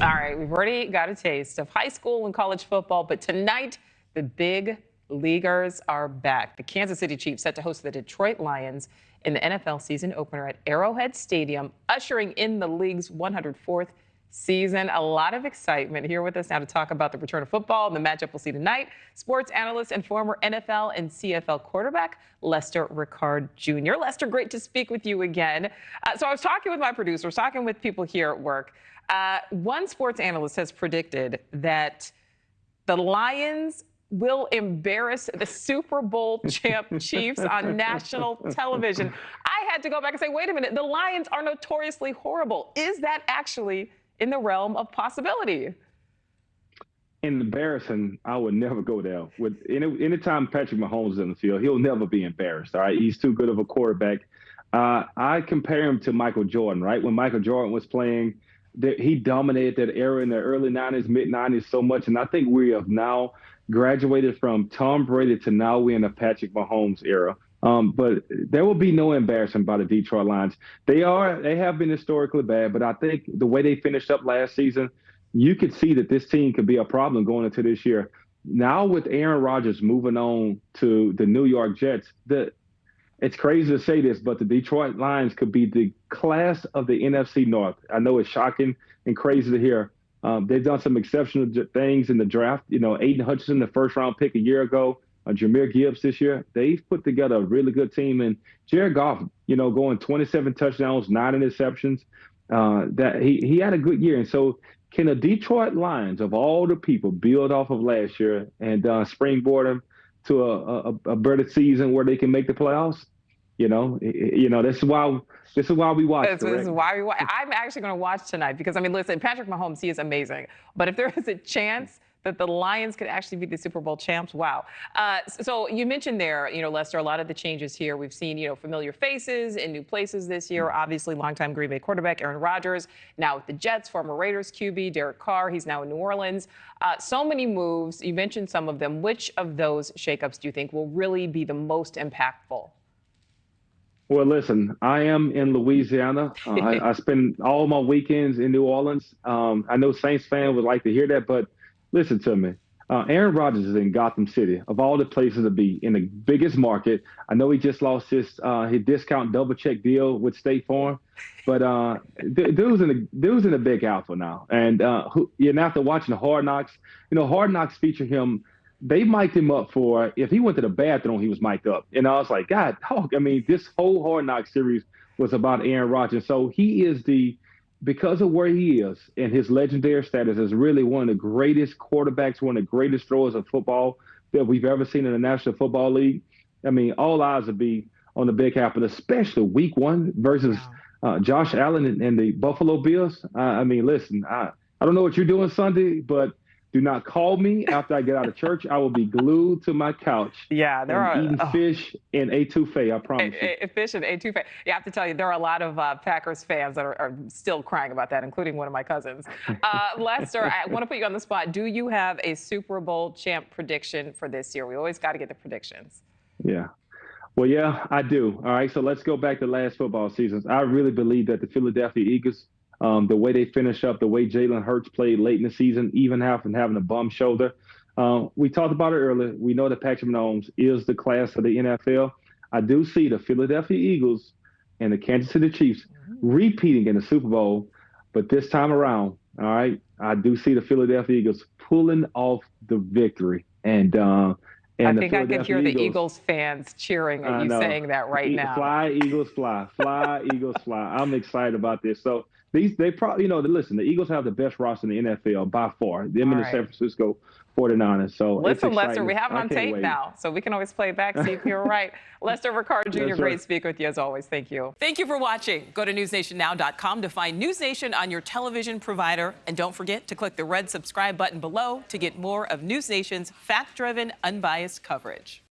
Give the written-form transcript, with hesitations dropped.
All right, we've already got a taste of high school and college football, but tonight the big leaguers are back. The Kansas City Chiefs set to host the Detroit Lions in the NFL season opener at Arrowhead Stadium, ushering in the league's 104th season. A lot of excitement. Here with us now to talk about the return of football and the matchup we'll see tonight, sports analyst and former NFL and CFL quarterback, Lester Ricard Jr. Lester, great to speak with you again. So I was talking with my producers, talking with people here at work. One sports analyst has predicted that the Lions will embarrass the Super Bowl champ Chiefs on national television. I had to go back and say, wait a minute, the Lions are notoriously horrible. Is that actually in the realm of possibility? In embarrassing, I would never go there. With anytime Patrick Mahomes is in the field, he'll never be embarrassed. All right, he's too good of a quarterback. I compare him to Michael Jordan. Right, when Michael Jordan was playing, he dominated that era in the early 90s, mid 90s so much. And I think we have now graduated from Tom Brady to now we're in the Patrick Mahomes era. But there will be no embarrassment by the Detroit Lions. They have been historically bad, but I think the way they finished up last season, you could see that this team could be a problem going into this year. Now with Aaron Rodgers moving on to the New York Jets, it's crazy to say this, but the Detroit Lions could be the class of the NFC North. I know it's shocking and crazy to hear. They've done some exceptional things in the draft. You know, Aiden Hutchinson, the first-round pick a year ago, Jahmyr Gibbs this year. They've put together a really good team. And Jared Goff, going 27 touchdowns, 9 interceptions. That he had a good year. And so can the Detroit Lions, of all the people, build off of last year and springboard them to a better season where they can make the playoffs? This is why we watch. This is why we watch. I'm actually going to watch tonight because, I mean, listen, Patrick Mahomes, he is amazing. But if there is a chance that the Lions could actually be the Super Bowl champs, wow. So you mentioned there, Lester, a lot of the changes here. We've seen, familiar faces in new places this year. Obviously, longtime Green Bay quarterback Aaron Rodgers. Now with the Jets, former Raiders QB Derek Carr. He's now in New Orleans. So many moves. You mentioned some of them. Which of those shakeups do you think will really be the most impactful? Well, listen, I am in Louisiana. I spend all my weekends in New Orleans. I know Saints fans would like to hear that, but listen to me. Aaron Rodgers is in Gotham City, of all the places to be, in the biggest market. I know he just lost his discount double check deal with State Farm, but dude's in the Big Apple now. And after watching the Hard Knocks, Hard Knocks feature him. They mic'd him up for if he went to the bathroom, he was mic'd up. And I was like, God, this whole Hard Knocks series was about Aaron Rodgers. So he is because of where he is and his legendary status, is really one of the greatest quarterbacks, one of the greatest throwers of football that we've ever seen in the National Football League. I mean, all eyes would be on the Big Apple, especially week 1 versus Josh Allen and the Buffalo Bills. Listen, I don't know what you're doing Sunday, but do not call me after I get out of church. I will be glued to my couch. Yeah, eating fish and etouffee, I promise you. Fish and etouffee. You have to tell you, there are a lot of Packers fans that are still crying about that, including one of my cousins. Lester, I want to put you on the spot. Do you have a Super Bowl champ prediction for this year? We always got to get the predictions. Yeah. Well, yeah, I do. All right, so let's go back to last football seasons. I really believe that the Philadelphia Eagles, the way they finish up, the way Jalen Hurts played late in the season, even having a bum shoulder. We talked about it earlier. We know that Patrick Mahomes is the class of the NFL. I do see the Philadelphia Eagles and the Kansas City Chiefs repeating in the Super Bowl, but this time around, all right, I do see the Philadelphia Eagles pulling off the victory. And I think I could hear the Eagles fans cheering at you saying that right now. Fly, Eagles, fly. Fly, Eagles, fly. I'm excited about this. So they probably, listen, the Eagles have the best roster in the NFL by far. Them and the San Francisco 49ers. So listen, Lester, we have it on tape now, so we can always play it back, see if you're right. Lester Ricard Jr., great to speak with you as always. Thank you. Thank you for watching. Go to newsnationnow.com to find News Nation on your television provider. And don't forget to click the red subscribe button below to get more of News Nation's fact-driven, unbiased coverage.